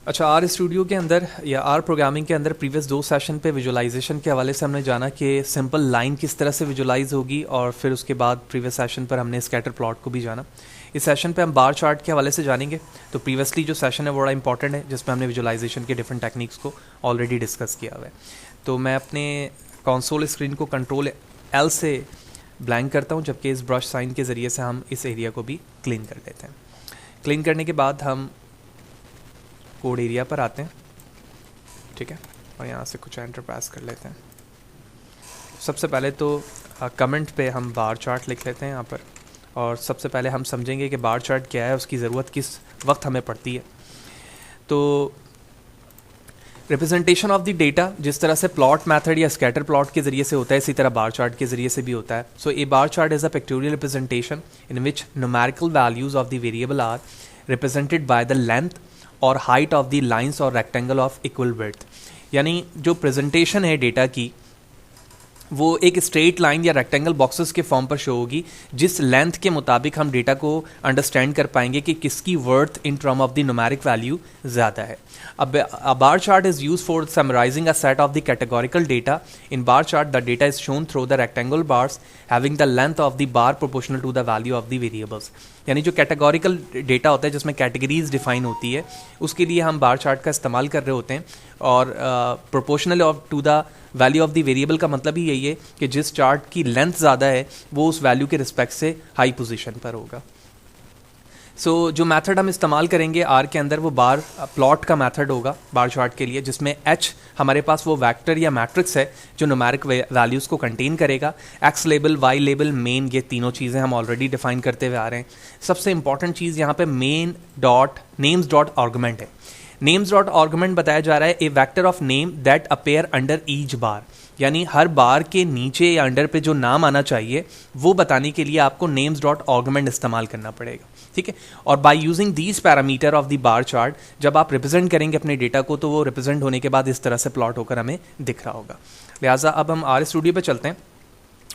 अच्छा, are studio के अंदर या आर प्रोग्रामिंग के अंदर प्रीवियस 2 सेशन पे विजुअलाइजेशन के हवाले से हमने जाना कि सिंपल लाइन किस तरह से विजुअलाइज होगी, और फिर उसके बाद प्रीवियस सेशन पर हमने स्कैटर प्लॉट को भी जाना। इस सेशन पे हम बार चार्ट के हवाले से जानेंगे। तो प्रीवियसली जो सेशन है वो बड़ा इंपॉर्टेंट है, जिसमें हमने विजुअलाइजेशन के डिफरेंट टेक्निक्स को ऑलरेडी डिस्कस किया हुआ है। तो मैं अपने कंसोल स्क्रीन को कंट्रोल एल से ब्लैंक करता हूँ, जबकि इस ब्रश साइन के ज़रिए से हम इस एरिया को भी क्लीन कर लेते हैं। क्लीन करने के बाद हम कोड एरिया पर आते हैं, ठीक है, और यहाँ से कुछ एंटर पास कर लेते हैं। सबसे पहले तो कमेंट पे हम बार चार्ट लिख लेते हैं यहाँ पर, और सबसे पहले हम समझेंगे कि बार चार्ट क्या है, उसकी ज़रूरत किस वक्त हमें पड़ती है। तो रिप्रेजेंटेशन ऑफ द डेटा जिस तरह से प्लॉट मेथड या स्कैटर प्लॉट के ज़रिए से होता है, इसी तरह बार चार्ट के ज़रिए से भी होता है। So a bar chart is a pictorial representation in which numerical values of the variable are represented by the length और हाइट ऑफ द लाइंस और रेक्टेंगल ऑफ इक्वल विड्थ। यानी जो प्रेजेंटेशन है डेटा की, वो एक स्ट्रेट लाइन या rectangle boxes के फॉर्म पर शो होगी, जिस लेंथ के मुताबिक हम डेटा को अंडरस्टैंड कर पाएंगे कि किसकी worth in term of the numeric value ज़्यादा है। अब a bar chart is used for summarizing a set of the categorical data. In bar chart, the data is shown through the rectangle bars having the length of the bar proportional to the value of the variables. यानी जो categorical data होता है जिसमें categories define होती है, उसके लिए हम बार चार्ट का इस्तेमाल कर रहे होते हैं। और proportional of to the value of the variable का मतलब ही यही है कि जिस चार्ट की लेंथ ज़्यादा है वो उस वैल्यू के रिस्पेक्ट से हाई पोजीशन पर होगा। सो जो मेथड हम इस्तेमाल करेंगे आर के अंदर, वो बार प्लॉट का मेथड होगा बार चार्ट के लिए, जिसमें एच हमारे पास वो वेक्टर या मैट्रिक्स है जो न्यूमेरिक वैल्यूज़ को कंटेन करेगा। X label, y label, main, ये तीनों चीज़ें हम ऑलरेडी डिफाइन करते हुए आ रहे हैं। सबसे इंपॉर्टेंट चीज़ यहाँ पे main dot names dot argument है। नेम्स डॉट आर्गुमेंट बताया जा रहा है a vector of name that appear under each bar, यानी हर बार के नीचे या अंडर पे जो नाम आना चाहिए वो बताने के लिए आपको नेम्स डॉट आर्गुमेंट इस्तेमाल करना पड़ेगा, ठीक है। और by using these parameter of the bar chart, जब आप रिप्रेजेंट करेंगे अपने डेटा को, तो वो रिप्रेजेंट होने के बाद इस तरह से प्लॉट होकर हमें दिख रहा होगा। लिहाजा अब हम आर स्टूडियो पे चलते हैं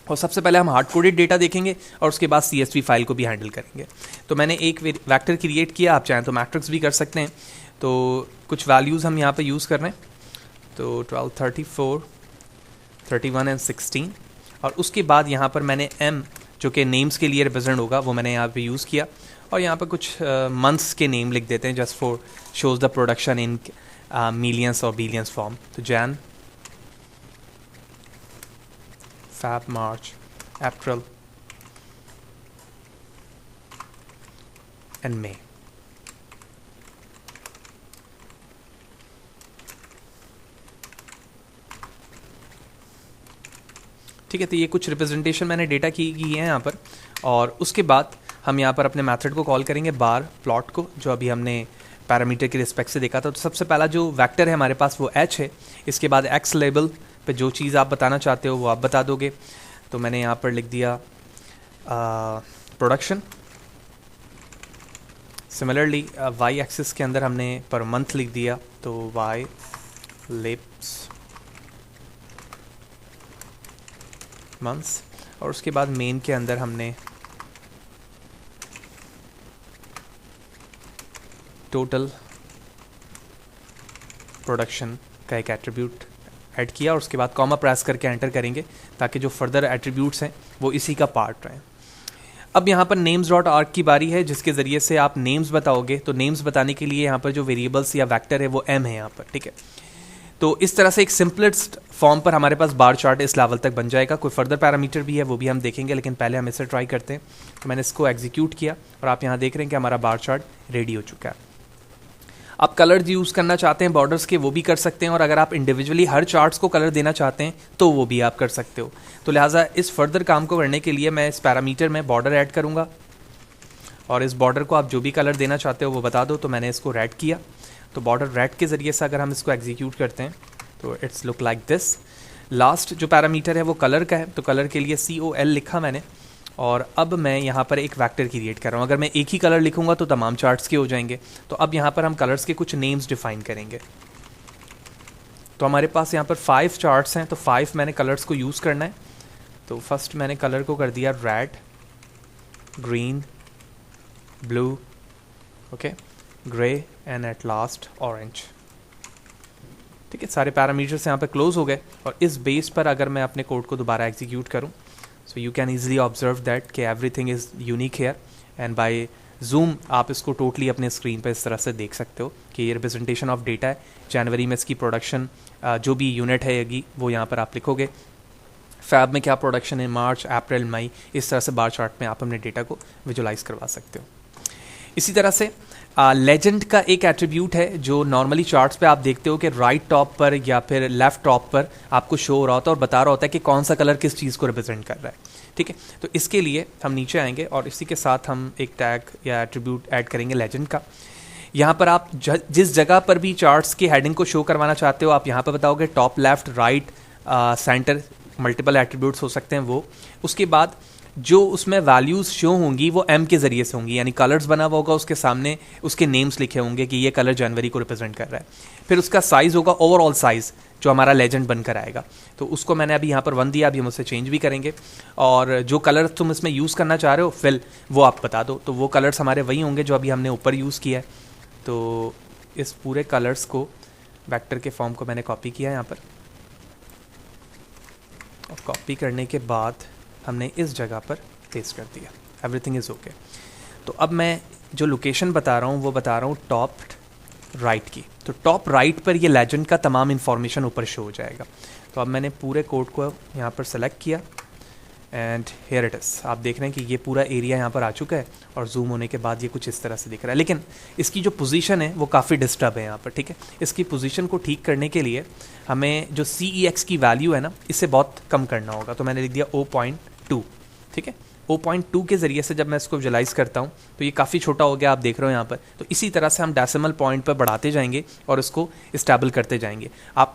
और सबसे पहले हम हार्ड कोडेड डेटा देखेंगे और उसके बाद CSV फाइल को भी हैंडल करेंगे। तो मैंने एक वेक्टर क्रिएट किया, आप चाहें तो मैट्रिक्स भी कर सकते हैं। तो कुछ वैल्यूज़ हम यहाँ पे यूज़ कर रहे हैं, तो 12, 34, 31 एंड 16, और उसके बाद यहाँ पर मैंने m जो कि नेम्स के लिए रिप्रेजेंट होगा वो मैंने यहाँ पे यूज़ किया, और यहाँ पर कुछ मंथ्स के नेम लिख देते हैं just for shows the production in millions और बिलियंस फॉर्म। तो Jan, Feb, March, April and May. ठीक है, तो ये कुछ रिप्रेजेंटेशन मैंने डेटा की है यहाँ पर, और उसके बाद हम यहाँ पर अपने मेथड को कॉल करेंगे बार प्लॉट को, जो अभी हमने पैरामीटर के रिस्पेक्ट से देखा था। तो सबसे पहला जो वेक्टर है हमारे पास वो h है। इसके बाद x लेबल पे जो चीज़ आप बताना चाहते हो वो आप बता दोगे। तो मैंने यहाँ पर लिख दिया प्रोडक्शन। सिमिलरली y एक्सिस के अंदर हमने पर मंथ लिख दिया, तो y लिप्स मंथ्स, और उसके बाद मेन के अंदर हमने टोटल प्रोडक्शन का एक एट्रीब्यूट ऐड किया, और उसके बाद कॉमा प्रेस करके एंटर करेंगे ताकि जो फर्दर एट्रीब्यूट्स हैं वो इसी का पार्ट रहें। अब यहाँ पर नेम्स डॉट आर्क की बारी है, जिसके ज़रिए से आप नेम्स बताओगे। तो नेम्स बताने के लिए यहाँ पर जो वेरिएबल्स या वेक्टर है वो m है यहाँ पर, ठीक है। तो इस तरह से एक सिंपलेस्ट फॉर्म पर हमारे पास बार चार्ट इस लेवल तक बन जाएगा। कोई फर्दर पैरामीटर भी है वो भी हम देखेंगे, लेकिन पहले हम इसे ट्राई करते हैं। तो मैंने इसको एग्जीक्यूट किया और आप यहाँ देख रहे हैं कि हमारा बार चार्ट रेडी हो चुका है। आप कलर्स यूज़ करना चाहते हैं बॉर्डर्स के, वो भी कर सकते हैं, और अगर आप इंडिविजुअली हर चार्ट्स को कलर देना चाहते हैं तो वो भी आप कर सकते हो। तो लिहाजा इस फर्दर काम को करने के लिए मैं इस पैरामीटर में बॉर्डर ऐड करूँगा, और इस बॉर्डर को आप जो भी कलर देना चाहते हो वो बता दो। तो मैंने इसको रेड किया, तो बॉर्डर रेड के ज़रिए से अगर हम इसको एग्जीक्यूट करते हैं तो it's look like this. Last जो पैरामीटर है वो कलर का है, तो कलर के लिए COL लिखा मैंने, और अब मैं यहाँ पर एक वेक्टर क्रिएट कर रहा हूँ। अगर मैं एक ही कलर लिखूँगा तो तमाम चार्ट्स के हो जाएंगे। तो अब यहाँ पर हम कलर्स के कुछ नेम्स डिफाइन करेंगे। तो हमारे पास यहाँ पर 5 चार्ट्स हैं, तो 5 मैंने कलर्स को यूज़ करना है। तो फर्स्ट मैंने कलर को कर दिया red, green, blue, okay. Grey and at last orange. ठीक है, सारे पैरामीटर्स यहाँ पे क्लोज हो गए और इस बेस पर अगर मैं अपने कोड को दोबारा एग्जीक्यूट करूँ, so you can easily observe that कि everything is unique here and by zoom आप इसको टोटली अपने स्क्रीन पर इस तरह से देख सकते हो कि ये रिप्रेजेंटेशन ऑफ डेटा है। जनवरी में इसकी प्रोडक्शन जो भी यूनिट है वो यहाँ पर आप लिखोगे। फैब में क्या प्रोडक्शन है, मार्च, अप्रैल, मई, इस तरह से बार चार्ट में आप अपने डेटा को विजुलाइज करवा सकते हो। इसी तरह से लेजेंड का एक एट्रीब्यूट है जो नॉर्मली चार्ट्स पे आप देखते हो कि राइट टॉप पर या फिर लेफ्ट टॉप पर आपको शो हो रहा होता है और बता रहा होता है कि कौन सा कलर किस चीज़ को रिप्रेजेंट कर रहा है। ठीक है, तो इसके लिए हम नीचे आएंगे और इसी के साथ हम एक टैग या एट्रीब्यूट ऐड करेंगे लेजेंड का। यहाँ पर आप जिस जगह पर भी चार्ट्स की हेडिंग को शो करवाना चाहते हो आप यहाँ पर बताओगे top, left, right, centre, multiple attributes हो सकते हैं वो। उसके बाद जो उसमें वैल्यूज़ शो होंगी वो एम के ज़रिए से होंगी, यानी कलर्स बना हुआ होगा, उसके सामने उसके नेम्स लिखे होंगे कि ये कलर जनवरी को रिप्रेजेंट कर रहा है। फिर उसका साइज़ होगा ओवरऑल साइज़ जो हमारा लेजेंड बनकर आएगा, तो उसको मैंने अभी यहाँ पर 1 दिया, अभी हम उससे चेंज भी करेंगे। और जो कलर तुम इसमें यूज़ करना चाह रहे हो फिल वो आप बता दो, तो वो कलर्स हमारे वही होंगे जो अभी हमने ऊपर यूज़ किया है। तो इस पूरे कलर्स को वेक्टर के फॉर्म को मैंने कॉपी किया यहाँ पर, और कॉपी करने के बाद हमने इस जगह पर पेस्ट कर दिया। Everything is okay. तो अब मैं जो लोकेशन बता रहा हूँ वो बता रहा हूँ टॉप राइट की। तो टॉप राइट पर ये लेजेंड का तमाम इन्फॉर्मेशन ऊपर शो हो जाएगा। तो अब मैंने पूरे कोड को यहाँ पर सेलेक्ट किया एंड हेयर इट इज़। आप देख रहे हैं कि ये पूरा एरिया यहाँ पर आ चुका है और जूम होने के बाद ये कुछ इस तरह से दिख रहा है, लेकिन इसकी जो पोजीशन है वो काफ़ी डिस्टर्ब है यहाँ पर। ठीक है, इसकी पोजीशन को ठीक करने के लिए हमें जो CEX की वैल्यू है ना इसे बहुत कम करना होगा। तो मैंने लिख दिया 0.2। ठीक है, 0.2 के ज़रिए से जब मैं इसको विजुलाइज करता हूँ तो ये काफ़ी छोटा हो गया, आप देख रहे हो यहाँ पर। तो इसी तरह से हम डेसिमल पॉइंट पर बढ़ाते जाएंगे और इसको स्टेबल करते जाएंगे। आप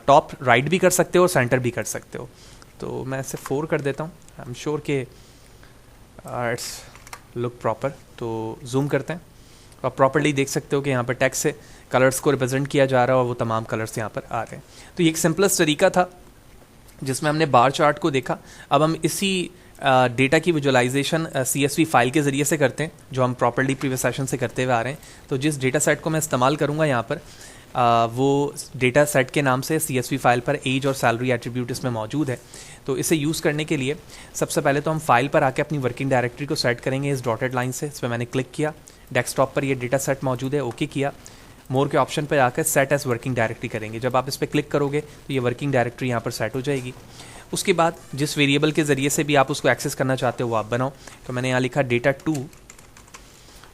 टॉप राइट भी कर सकते हो और सेंटर भी कर सकते हो। तो मैं इसे 4 कर देता हूँ। आई एम श्योर के इट्स लुक प्रॉपर। तो जूम करते हैं, आप प्रॉपरली देख सकते हो कि यहाँ पर टेक्स्ट से कलर्स को रिप्रेजेंट किया जा रहा है और वो तमाम कलर्स यहाँ पर आ रहे हैं। तो ये एक सिंपलेस्ट तरीका था जिसमें हमने बार चार्ट को देखा। अब हम इसी डेटा की विजुअलाइजेशन CSV फाइल के ज़रिए से करते हैं जो हम प्रॉपर्ली प्रीवियस सेशन से करते हुए आ रहे हैं। तो जिस डेटा सेट को मैं इस्तेमाल करूँगा यहाँ पर वो डेटा सेट के नाम से CSV फाइल पर एज और सैलरी एट्रीब्यूट इसमें मौजूद है। तो इसे यूज़ करने के लिए सबसे पहले तो हम फाइल पर आके अपनी वर्किंग डायरेक्टरी को सेट करेंगे इस डॉटेड लाइन से। इस पर मैंने क्लिक किया, डेस्कटॉप पर ये डेटा सेट मौजूद है, ओके किया। मोर के ऑप्शन पर आकर सेट एज वर्किंग डायरेक्टरी करेंगे। जब आप इस पर क्लिक करोगे तो ये वर्किंग डायरेक्टरी यहाँ पर सेट हो जाएगी। उसके बाद जिस वेरिएबल के ज़रिए से भी आप उसको एक्सेस करना चाहते हो वो आप बनाओ। तो मैंने यहाँ लिखा data2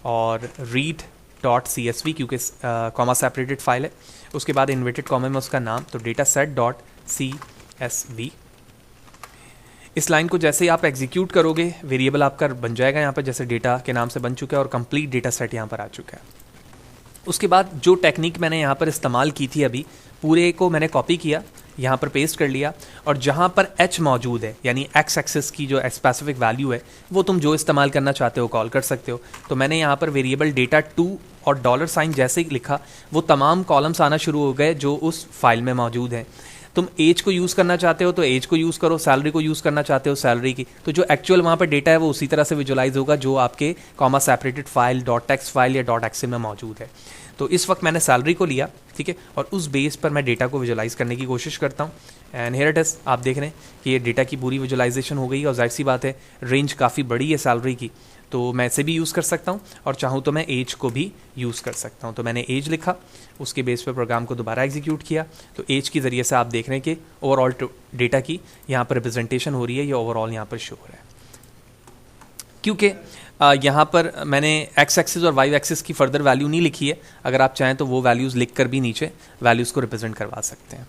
और read.csv क्योंकि कॉमा सेपरेटेड फाइल है। उसके बाद इन्वर्टेड कॉमा में उसका नाम, तो dataset.csv। इस लाइन को जैसे ही आप एग्जीक्यूट करोगे वेरिएबल आपका बन जाएगा यहाँ पर, जैसे डेटा के नाम से बन चुका है और कंप्लीट डेटा सेट यहाँ पर आ चुका है। उसके बाद जो टेक्निक मैंने यहाँ पर इस्तेमाल की थी अभी, पूरे को मैंने कॉपी किया, यहाँ पर पेस्ट कर लिया और जहाँ पर h मौजूद है यानी x एक्सिस की जो स्पेसिफिक वैल्यू है वो तुम जो इस्तेमाल करना चाहते हो कॉल कर सकते हो। तो मैंने यहाँ पर वेरिएबल data2 और $साइन जैसे ही लिखा वो तमाम कॉलम्स आना शुरू हो गए जो उस फाइल में मौजूद हैं। तुम एज को यूज़ करना चाहते हो तो एज को यूज़ करो, सैलरी को यूज़ करना चाहते हो सैलरी की, तो जो एक्चुअल वहाँ पर डेटा है वो उसी तरह से विजुलाइज होगा जो आपके comma separated file .text file या .xml में मौजूद है। तो इस वक्त मैंने सैलरी को लिया, ठीक है, और उस बेस पर मैं डेटा को विजुलाइज करने की कोशिश करता हूँ। एंड हियर इट इज़, आप देख रहे हैं कि ये डेटा की पूरी विजुलाइजेशन हो गई और जाहिर सी बात है रेंज काफ़ी बड़ी है सैलरी की, तो मैं इसे भी यूज़ कर सकता हूँ और चाहूँ तो मैं एज को भी यूज़ कर सकता हूँ। तो मैंने एज लिखा, उसके बेस पर प्रोग्राम को दोबारा एग्जीक्यूट किया। तो एज के ज़रिए से आप देख रहे हैं कि ओवरऑल डेटा की यहाँ पर रिप्रेजेंटेशन हो रही है, ये ओवरऑल यहाँ पर शो हो रहा है। क्योंकि यहाँ पर मैंने एक्स एक्सिस और वाई एक्सिस की फर्दर वैल्यू नहीं लिखी है, अगर आप चाहें तो वो वैल्यूज़ लिख कर भी नीचे वैल्यूज़ को रिप्रेजेंट करवा सकते हैं।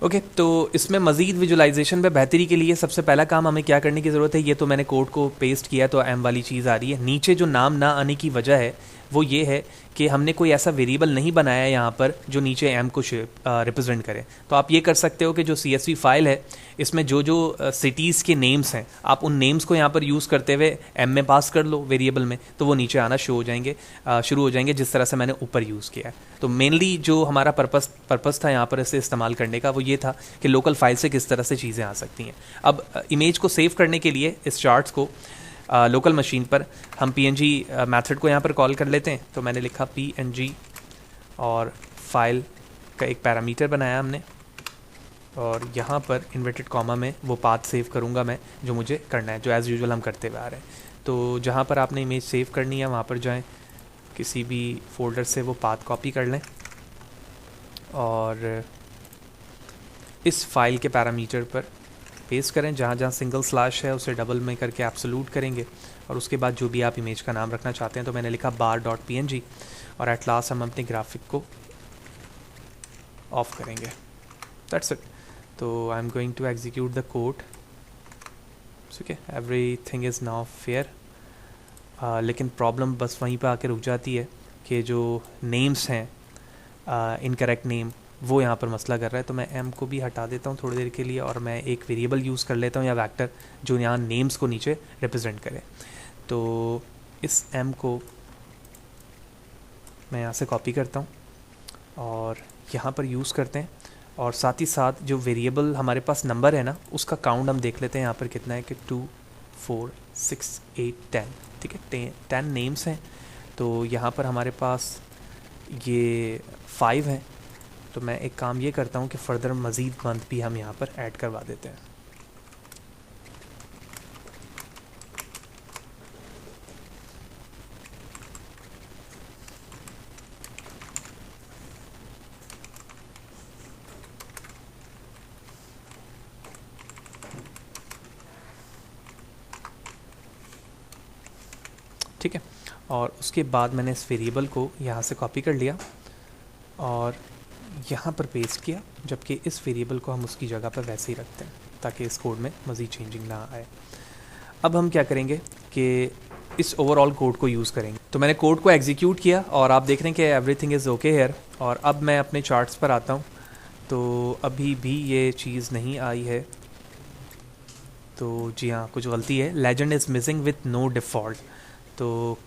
ओके, तो इसमें मज़ीद विजुलाइजेशन पे बेहतरी के लिए सबसे पहला काम हमें क्या करने की ज़रूरत है, ये तो मैंने कोड को पेस्ट किया तो एम वाली चीज़ आ रही है। नीचे जो नाम ना आने की वजह है वो ये है कि हमने कोई ऐसा वेरिएबल नहीं बनाया है यहाँ पर जो नीचे एम को रिप्रेजेंट करे। तो आप ये कर सकते हो कि जो CSV फाइल है इसमें जो जो सिटीज़ के नेम्स हैं आप उन नेम्स को यहाँ पर यूज़ करते हुए एम में पास कर लो वेरिएबल में, तो वो नीचे आना शुरू हो जाएंगे जिस तरह से मैंने ऊपर यूज़ किया है। तो मेनली जो हमारा पर्पस था यहाँ पर इसे इस्तेमाल करने का वो ये था कि लोकल फाइल से किस तरह से चीज़ें आ सकती हैं। अब इमेज को सेव करने के लिए इस चार्ट्स को लोकल मशीन पर हम png मेथड को यहाँ पर कॉल कर लेते हैं। तो मैंने लिखा png और फाइल का एक पैरामीटर बनाया हमने, और यहाँ पर इन्वर्टेड कॉमा में वो पाथ सेव करूँगा मैं जो मुझे करना है, जो एज़ यूजुअल हम करते हुए आ रहे हैं। तो जहाँ पर आपने इमेज सेव करनी है वहाँ पर जाएं, किसी भी फोल्डर से वो पाथ कॉपी कर लें और इस फाइल के पैरामीटर पर पेस्ट करें। जहाँ जहाँ सिंगल स्लैश है उसे डबल में करके एब्सोल्यूट करेंगे, और उसके बाद जो भी आप इमेज का नाम रखना चाहते हैं। तो मैंने लिखा bar.png, और एट लास्ट हम अपने ग्राफिक को ऑफ करेंगे। That's it. तो I am going to execute the code. ठीक है, एवरीथिंग इज़ नाउ फेयर। लेकिन प्रॉब्लम बस वहीं पर आके रुक जाती है कि जो नेम्स हैं इनकरेक्ट नेम, वो यहाँ पर मसला कर रहा है। तो मैं m को भी हटा देता हूँ थोड़ी देर के लिए, और मैं एक वेरिएबल यूज़ कर लेता हूँ या वेक्टर जो यहाँ नेम्स को नीचे रिप्रेजेंट करे। तो इस m को मैं यहाँ से कॉपी करता हूँ और यहाँ पर यूज़ करते हैं, और साथ ही साथ जो वेरिएबल हमारे पास नंबर है ना, उसका काउंट हम देख लेते हैं यहाँ पर कितना है कि 2 4 6 8 10। ठीक है, 10 नेम्स हैं। तो यहाँ पर हमारे पास ये 5 हैं। तो मैं एक काम ये करता हूँ कि फ़र्दर मज़ीद मंथ भी हम यहाँ पर ऐड करवा देते हैं। ठीक है, और उसके बाद मैंने इस वेरिएबल को यहाँ से कॉपी कर लिया और यहाँ पर पेस्ट किया, जबकि इस वेरिएबल को हम उसकी जगह पर वैसे ही रखते हैं ताकि इस कोड में मज़ीद चेंजिंग ना आए। अब हम क्या करेंगे कि इस ओवरऑल कोड को यूज़ करेंगे। तो मैंने कोड को एग्जीक्यूट किया और आप देख रहे हैं कि एवरीथिंग इज़ ओके हेयर। और अब मैं अपने चार्ट्स पर आता हूँ, तो अभी भी ये चीज़ नहीं आई है। तो जी हाँ, कुछ गलती है। Legend is missing with no default. तो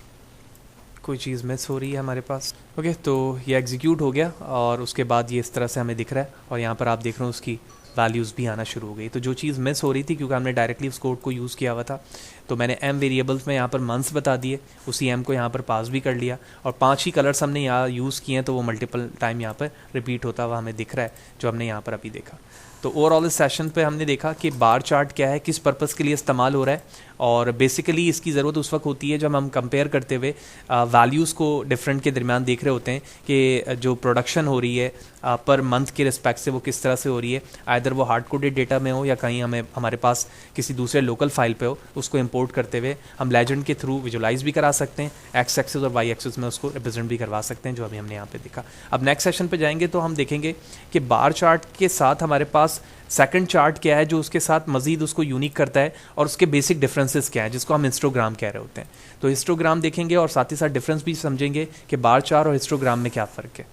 कोई चीज़ मिस हो रही है हमारे पास। ओके, तो ये एग्जीक्यूट हो गया और उसके बाद ये इस तरह से हमें दिख रहा है, और यहाँ पर आप देख रहे हो उसकी वैल्यूज़ भी आना शुरू हो गई। तो जो चीज़ मिस हो रही थी, क्योंकि हमने डायरेक्टली उस कोड को यूज़ किया हुआ था, तो मैंने m वेरिएबल्स में यहाँ पर मंथ्स बता दिए, उसी m को यहाँ पर पास भी कर लिया, और 5 ही कलर्स हमने यहाँ यूज़ किए हैं, तो वो मल्टीपल टाइम यहाँ पर रिपीट होता हुआ हमें दिख रहा है, जो हमने यहाँ पर अभी देखा। तो ओवरऑल इस सेशन पे हमने देखा कि बार चार्ट क्या है, किस पर्पस के लिए इस्तेमाल हो रहा है, और बेसिकली इसकी ज़रूरत उस वक्त होती है जब हम कंपेयर करते हुए वैल्यूज़ को डिफरेंट के दरमियान देख रहे होते हैं कि जो प्रोडक्शन हो रही है पर मंथ के रिस्पेक्ट से वो किस तरह से हो रही है, आइदर वो हार्ड कोडेड डेटा में हो या कहीं हमारे पास किसी दूसरे लोकल फाइल पे हो। उसको इंपोर्ट करते हुए हम लेजेंड के थ्रू विजुलाइज भी करा सकते हैं, एक्स एक्सिस और वाई एक्सिस में उसको रिप्रेजेंट भी करवा सकते हैं, जो अभी हमने यहाँ पे देखा। अब नेक्स्ट सेशन पे जाएंगे तो हम देखेंगे कि बार चार्ट के साथ हमारे पास सेकंड चार्ट क्या है जो उसके साथ मजीद उसको यूनिक करता है, और उसके बेसिक डिफरेंसेस क्या है जिसको हम हिस्टोग्राम कह रहे होते हैं। तो हिस्टोग्राम देखेंगे और साथ ही साथ डिफरेंस भी समझेंगे कि बार चार्ट और हिस्टोग्राम में क्या फ़र्क है।